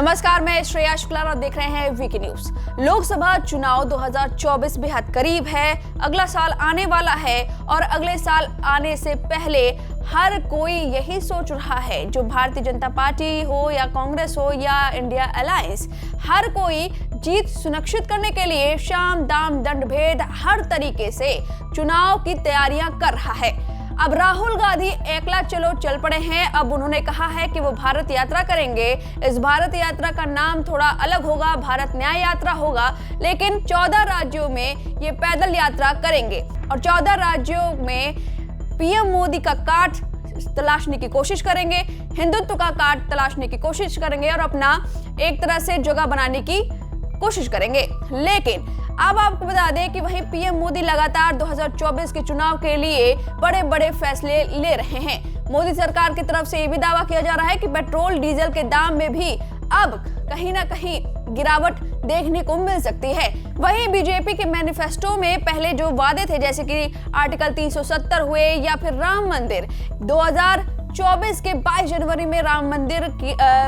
नमस्कार, मैं श्रेया शुक्ला और देख रहे हैं वीके न्यूज। लोकसभा चुनाव 2024 बेहद करीब है, अगला साल आने वाला है और अगले साल आने से पहले हर कोई यही सोच रहा है, जो भारतीय जनता पार्टी हो या कांग्रेस हो या इंडिया अलायंस, हर कोई जीत सुनिश्चित करने के लिए शाम दाम दंड भेद हर तरीके से चुनाव की तैयारियां कर रहा है। अब राहुल गांधी एकला चलो चल पड़े हैं। अब उन्होंने कहा है कि वो भारत यात्रा करेंगे। इस भारत यात्रा का नाम थोड़ा अलग होगा, भारत न्याय यात्रा होगा, लेकिन 14 राज्यों में ये पैदल यात्रा करेंगे और 14 राज्यों में पीएम मोदी का काट तलाशने की कोशिश करेंगे, हिंदुत्व का काट तलाशने की कोशिश करेंगे और अपना एक तरह से जगह बनाने की कोशिश करेंगे। लेकिन अब आपको बता दें कि वहीं पीएम मोदी लगातार 2024 के चुनाव के लिए बड़े बड़े फैसले ले रहे हैं। मोदी सरकार की तरफ से ये भी दावा किया जा रहा है कि पेट्रोल डीजल के दाम में भी अब कहीं ना कहीं गिरावट देखने को मिल सकती है। वहीं बीजेपी के मैनिफेस्टो में पहले जो वादे थे, जैसे कि आर्टिकल 370 हुए या फिर राम मंदिर, 2024 के 22 जनवरी में राम मंदिर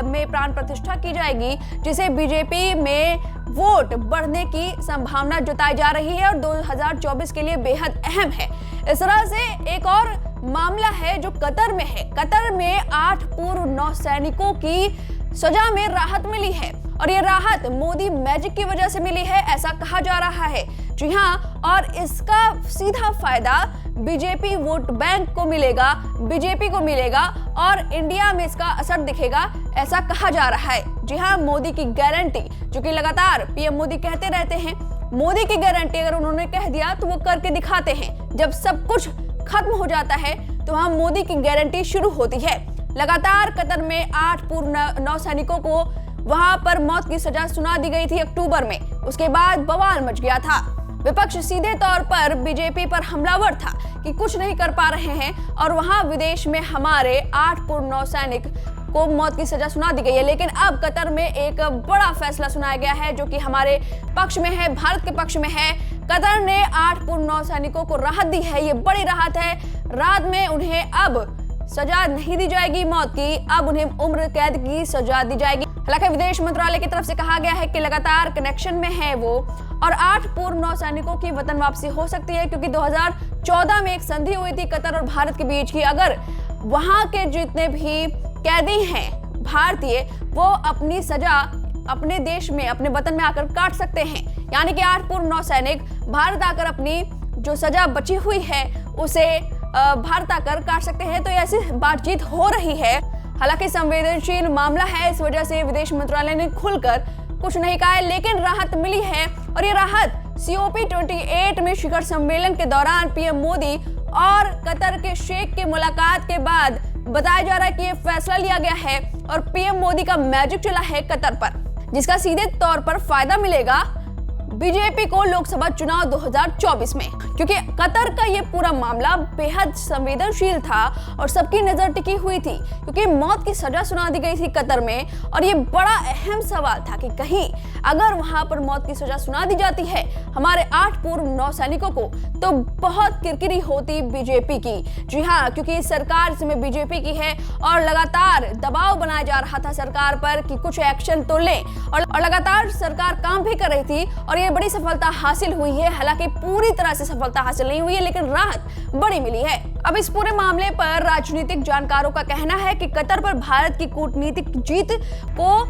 में प्राण प्रतिष्ठा की जाएगी, जिसे बीजेपी में वोट बढ़ने की संभावना जताई जा रही है और 2024 के लिए बेहद अहम है। इस तरह से एक और मामला है जो कतर में है। कतर में 8 पूर्व नौसैनिकों की सजा में राहत मिली है और ये राहत मोदी मैजिक की वजह से मिली है, ऐसा कहा जा रहा है। जी हाँ, और इसका सीधा फायदा बीजेपी वोट बैंक को मिलेगा, बीजेपी को मिलेगा और इंडिया में इसका असर दिखेगा, ऐसा कहा जा रहा है। जी हाँ, मोदी की गारंटी, जो कि लगातार पीएम मोदी कहते रहते हैं, मोदी की गारंटी अगर उन्होंने कह दिया तो वो करके दिखाते हैं। जब सब कुछ खत्म हो जाता है तो वहां मोदी की गारंटी शुरू होती है। लगातार कतर में 8 पूर्व नौसैनिकों को वहां पर मौत की सजा सुना दी गई थी अक्टूबर में। उसके बाद बवाल मच गया था। विपक्ष सीधे तौर पर बीजेपी पर हमलावर था कि कुछ नहीं कर पा रहे हैं और वहां विदेश में हमारे 8 पूर्व नौसैनिक को मौत की सजा सुना दी गई है। लेकिन अब कतर में एक बड़ा फैसला सुनाया गया है जो कि हमारे पक्ष में है, भारत के पक्ष में है। कतर ने 8 पूर्व नौसैनिकों को राहत दी है। ये बड़ी राहत है। रात में उन्हें अब सजा नहीं दी जाएगी मौत की, अब उन्हें उम्र कैद की सजा दी जाएगी। हालांकि विदेश मंत्रालय की तरफ से कहा गया है कि लगातार कनेक्शन में है वो और 8 पूर्व नौसैनिकों की वतन वापसी हो सकती है, क्योंकि 2014 में एक संधि हुई थी कतर और भारत के बीच की। अगर वहां के जितने भी कैदी हैं भारतीय, वो अपनी सजा अपने देश में, अपने वतन में आकर काट सकते हैं। यानी कि 8 पूर्व नौसैनिक भारत आकर अपनी जो सजा बची हुई है उसे भारत आकर काट सकते हैं। तो ऐसी बातचीत हो रही है। हालांकि संवेदनशील मामला है, इस वजह से विदेश मंत्रालय ने खुलकर कुछ नहीं कहा है, लेकिन राहत मिली है। और ये राहत COP28 में शिखर सम्मेलन के दौरान पीएम मोदी और कतर के शेख की मुलाकात के बाद बताया जा रहा है कि ये फैसला लिया गया है और पीएम मोदी का मैजिक चला है कतर पर, जिसका सीधे तौर पर फायदा मिलेगा बीजेपी को लोकसभा चुनाव 2024 में, क्योंकि कतर का ये पूरा मामला बेहद संवेदनशील था और सबकी नजर टिकी हुई थी, क्योंकि मौत की सजा सुना दी गई थी कतर में। और ये बड़ा अहम सवाल था कि कहीं अगर वहां पर मौत की सजा सुना दी जाती है हमारे 8 पूर्व नौसैनिकों को, तो बहुत किरकिरी होती बीजेपी की। जी हाँ, क्योंकि सरकार इसमें बीजेपी की है और लगातार दबाव बनाया जा रहा था सरकार पर कि कुछ एक्शन तो लें, और लगातार सरकार काम भी कर रही थी और ये बड़ी सफलता हासिल हुई है। हालांकि पूरी तरह से सफलता हासिल नहीं हुई है, लेकिन राहत बड़ी मिली है। अब इस पूरे मामले पर राजनीतिक जानकारों का कहना है कि कतर पर भारत की कूटनीतिक जीत को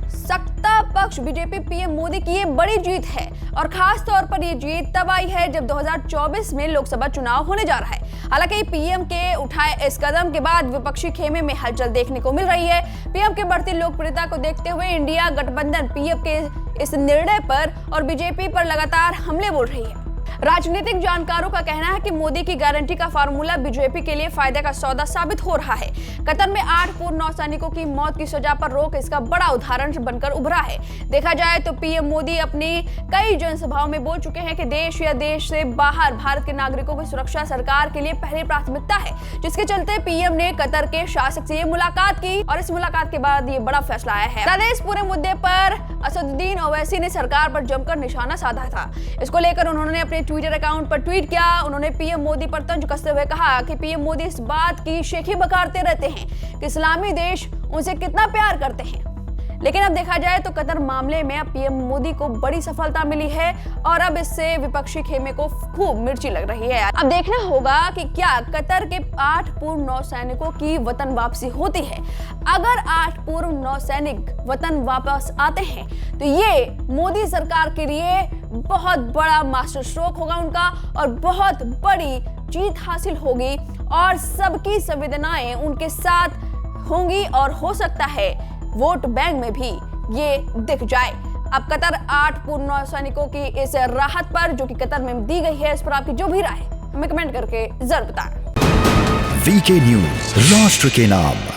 सत्ता पक्ष बीजेपी पीएम मोदी की ये बड़ी जीत है और खास तौर पर ये जीत तब आई है जब 2024 में लोकसभा चुनाव होने जा रहा है। हालांकि पीएम के उठाए इस कदम के बाद विपक्षी खेमे में हलचल देखने को मिल रही है। पीएम की बढ़ती लोकप्रियता को देखते हुए इंडिया गठबंधन पीएम के इस निर्णय पर और बीजेपी पर लगातार हमले बोल रही है। राजनीतिक जानकारों का कहना है कि मोदी की गारंटी का फार्मूला बीजेपी के लिए फायदे का सौदा साबित हो रहा है। कतर में 8 पूर्व नौसैनिकों की मौत की सजा पर रोक इसका बड़ा उदाहरण बनकर उभरा है। देखा जाए तो पीएम मोदी अपनी कई जनसभाओं में बोल चुके हैं कि देश या देश से बाहर भारत के नागरिकों की सुरक्षा सरकार के लिए पहली प्राथमिकता है, जिसके चलते पीएम ने कतर के शासक से मुलाकात की और इस मुलाकात के बाद ये बड़ा फैसला आया है। इस पूरे मुद्दे पर असदुद्दीन ओवैसी ने सरकार पर जमकर निशाना साधा था। इसको लेकर उन्होंने अपने ट्विटर अकाउंट पर ट्वीट किया। उन्होंने पीएम मोदी पर तंज कसते हुए कहा कि पीएम मोदी इस बात की शेखी बखारते रहते हैं कि इस्लामी देश उनसे कितना प्यार करते हैं, लेकिन अब देखा जाए तो कतर मामले में अब पीएम मोदी को बड़ी सफलता मिली है और अब इससे विपक्षी खेमे को खूब मिर्ची लग रही है। अब देखना होगा कि क्या कतर के 8 पूर्व नौसैनिकों की वतन वापसी होती है। अगर 8 पूर्व नौसैनिक वतन वापस आते हैं तो ये मोदी सरकार के लिए बहुत बड़ा मास्टर स्ट्रोक होगा उनका और बहुत बड़ी जीत हासिल होगी और सबकी संवेदनाएं उनके साथ होंगी और हो सकता है वोट बैंक में भी ये दिख जाए। अब कतर 8 पूर्व नौसैनिकों की इस राहत पर जो कि कतर में दी गई है, इस पर आपकी जो भी राय है हमें कमेंट करके जरूर बताएं। वीके न्यूज, राष्ट्र के नाम।